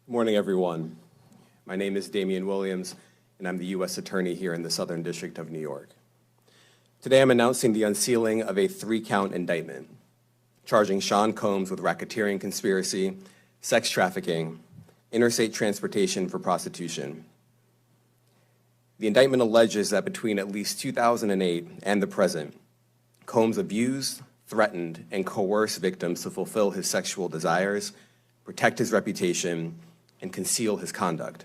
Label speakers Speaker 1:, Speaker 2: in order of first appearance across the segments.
Speaker 1: Good morning, everyone. My name is Damian Williams, and I'm the U.S. Attorney here in the Southern District of New York. Today, I'm announcing the unsealing of a 3-count indictment, charging Sean Combs with racketeering conspiracy, sex trafficking, interstate transportation for prostitution. The indictment alleges that between at least 2008 and the present, Combs abused, threatened, and coerced victims to fulfill his sexual desires, protect his reputation, and conceal his conduct.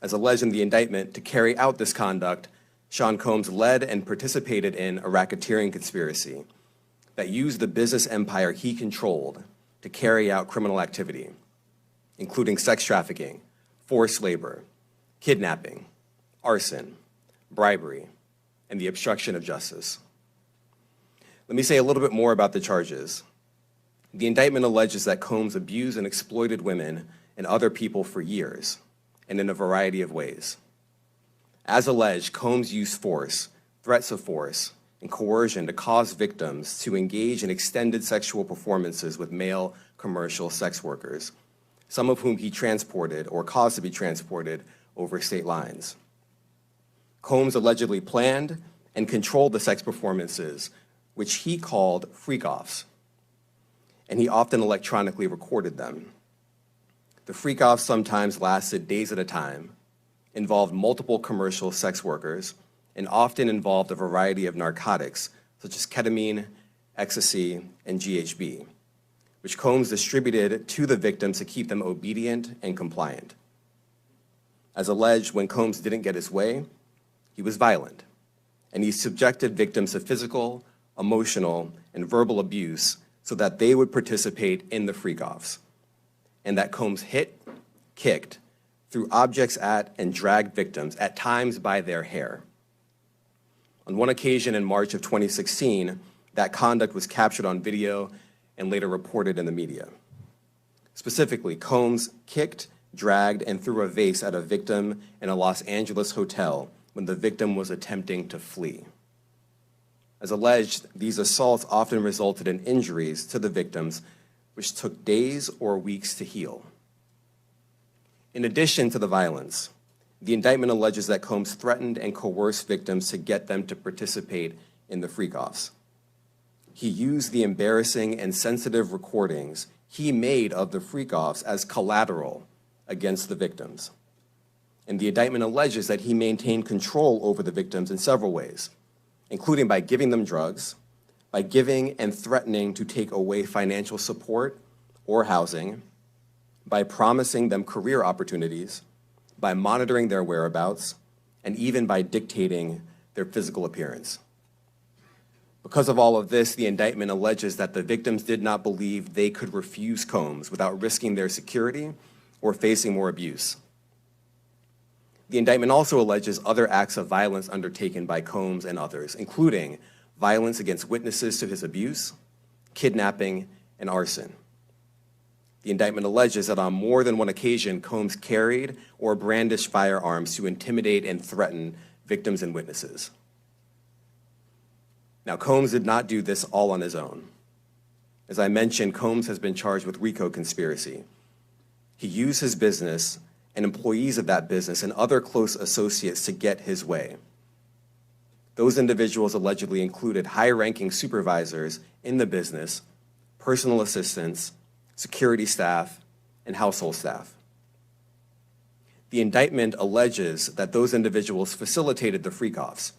Speaker 1: As alleged in the indictment, to carry out this conduct, Sean Combs led and participated in a racketeering conspiracy that used the business empire he controlled to carry out criminal activity, including sex trafficking, forced labor, kidnapping, arson, bribery, and the obstruction of justice. Let me say a little bit more about the charges. The indictment alleges that Combs abused and exploited women and other people for years, and in a variety of ways. As alleged, Combs used force, threats of force, and coercion to cause victims to engage in extended sexual performances with male commercial sex workers, some of whom he transported or caused to be transported over state lines. Combs allegedly planned and controlled the sex performances, which he called freak-offs, and he often electronically recorded them. The freak-offs sometimes lasted days at a time, involved multiple commercial sex workers, and often involved a variety of narcotics, such as ketamine, ecstasy, and GHB, which Combs distributed to the victims to keep them obedient and compliant. As alleged, when Combs didn't get his way, he was violent, and he subjected victims to physical, emotional, and verbal abuse so that they would participate in the freak-offs, and that Combs hit, kicked, threw objects at, and dragged victims, at times by their hair. On one occasion in March of 2016, that conduct was captured on video and later reported in the media. Specifically, Combs kicked, dragged, and threw a vase at a victim in a Los Angeles hotel when the victim was attempting to flee. As alleged, these assaults often resulted in injuries to the victims, which took days or weeks to heal. In addition to the violence, the indictment alleges that Combs threatened and coerced victims to get them to participate in the freak-offs. He used the embarrassing and sensitive recordings he made of the freak-offs as collateral against the victims. And the indictment alleges that he maintained control over the victims in several ways, including by giving them drugs, by giving and threatening to take away financial support or housing, by promising them career opportunities, by monitoring their whereabouts, and even by dictating their physical appearance. Because of all of this, the indictment alleges that the victims did not believe they could refuse Combs without risking their security or facing more abuse. The indictment also alleges other acts of violence undertaken by Combs and others, including violence against witnesses to his abuse, kidnapping, and arson. The indictment alleges that on more than one occasion, Combs carried or brandished firearms to intimidate and threaten victims and witnesses. Now, Combs did not do this all on his own. As I mentioned, Combs has been charged with RICO conspiracy. He used his business and employees of that business and other close associates to get his way. Those individuals allegedly included high-ranking supervisors in the business, personal assistants, security staff, and household staff. The indictment alleges that those individuals facilitated the freak-offs.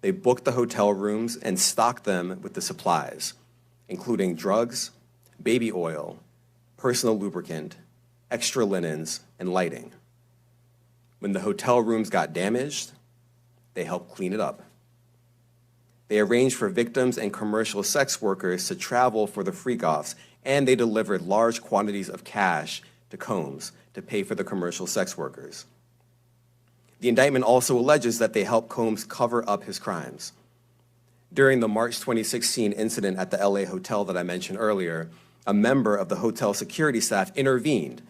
Speaker 1: They booked the hotel rooms and stocked them with the supplies, including drugs, baby oil, personal lubricant, extra linens, and lighting. When the hotel rooms got damaged, they helped clean it up. They arranged for victims and commercial sex workers to travel for the freak-offs, and they delivered large quantities of cash to Combs to pay for the commercial sex workers. The indictment also alleges that they helped Combs cover up his crimes. During the March 2016 incident at the LA hotel that I mentioned earlier, a member of the hotel security staff intervened,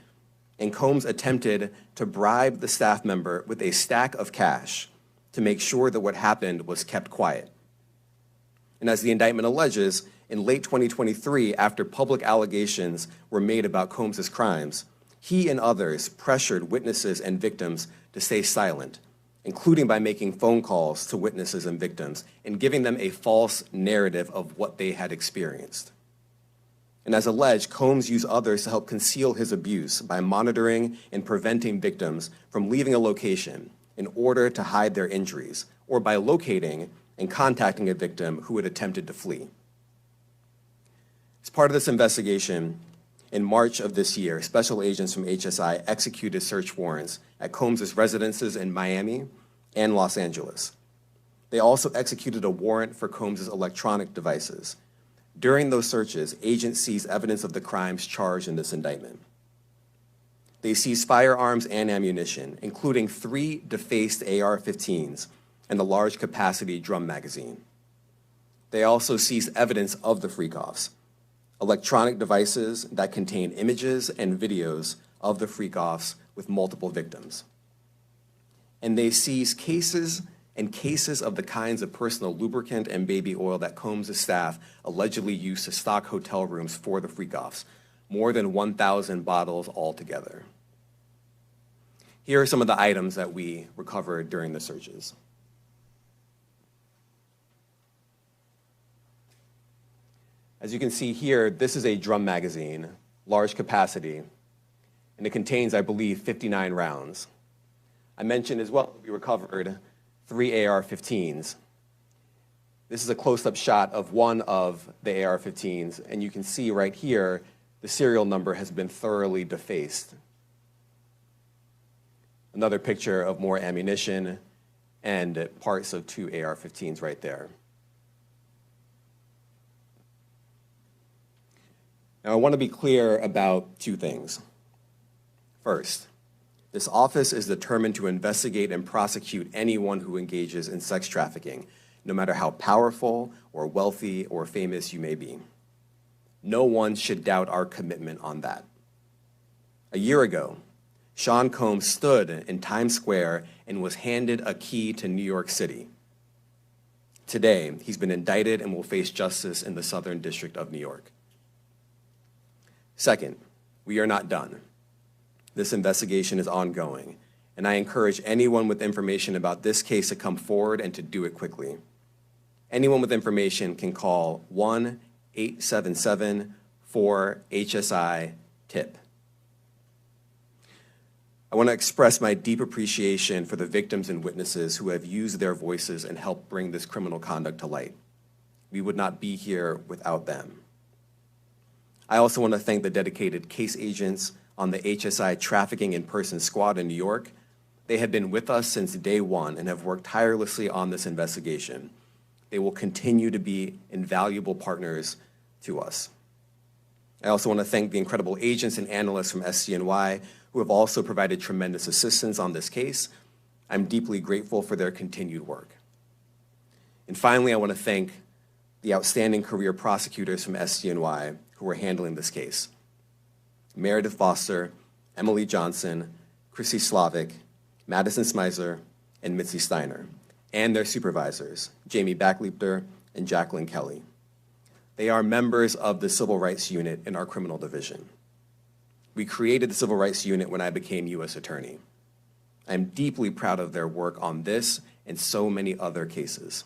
Speaker 1: and Combs attempted to bribe the staff member with a stack of cash to make sure that what happened was kept quiet. And as the indictment alleges, in late 2023, after public allegations were made about Combs' crimes, He and others pressured witnesses and victims to stay silent, including by making phone calls to witnesses and victims and giving them a false narrative of what they had experienced. And as alleged, Combs used others to help conceal his abuse by monitoring and preventing victims from leaving a location in order to hide their injuries, or by locating and contacting a victim who had attempted to flee. As part of this investigation, in March of this year, special agents from HSI executed search warrants at Combs' residences in Miami and Los Angeles. They also executed a warrant for Combs' electronic devices. During those searches, agents seized evidence of the crimes charged in this indictment. They seized firearms and ammunition, including 3 defaced AR-15s and a large capacity drum magazine. They also seized evidence of the freak-offs, electronic devices that contain images and videos of the freak-offs with multiple victims. And they seized cases and cases of the kinds of personal lubricant and baby oil that Combs' staff allegedly used to stock hotel rooms for the freak-offs, more than 1,000 bottles altogether. Here are some of the items that we recovered during the searches. As you can see here, this is a drum magazine, large capacity, and it contains, I believe, 59 rounds. I mentioned as well, we recovered 3 AR-15s. This is a close-up shot of one of the AR-15s, and you can see right here, the serial number has been thoroughly defaced. Another picture of more ammunition and parts of 2 AR-15s right there. Now, I want to be clear about 2 things. First, this office is determined to investigate and prosecute anyone who engages in sex trafficking, no matter how powerful or wealthy or famous you may be. No one should doubt our commitment on that. A year ago, Sean Combs stood in Times Square and was handed a key to New York City. Today, he's been indicted and will face justice in the Southern District of New York. Second, we are not done. This investigation is ongoing, and I encourage anyone with information about this case to come forward and to do it quickly. Anyone with information can call 1-877-4-HSI-TIP. I want to express my deep appreciation for the victims and witnesses who have used their voices and helped bring this criminal conduct to light. We would not be here without them. I also want to thank the dedicated case agents on the HSI Trafficking in Person Squad in New York. They have been with us since day one and have worked tirelessly on this investigation. They will continue to be invaluable partners to us. I also want to thank the incredible agents and analysts from SCNY who have also provided tremendous assistance on this case. I'm deeply grateful for their continued work. And finally, I want to thank the outstanding career prosecutors from SCNY who are handling this case. Meredith Foster, Emily Johnson, Chrissy Slavic, Madison Smizer, and Mitzi Steiner, and their supervisors, Jamie Backleepter and Jacqueline Kelly. They are members of the Civil Rights Unit in our criminal division. We created the Civil Rights Unit when I became U.S. Attorney. I'm deeply proud of their work on this and so many other cases.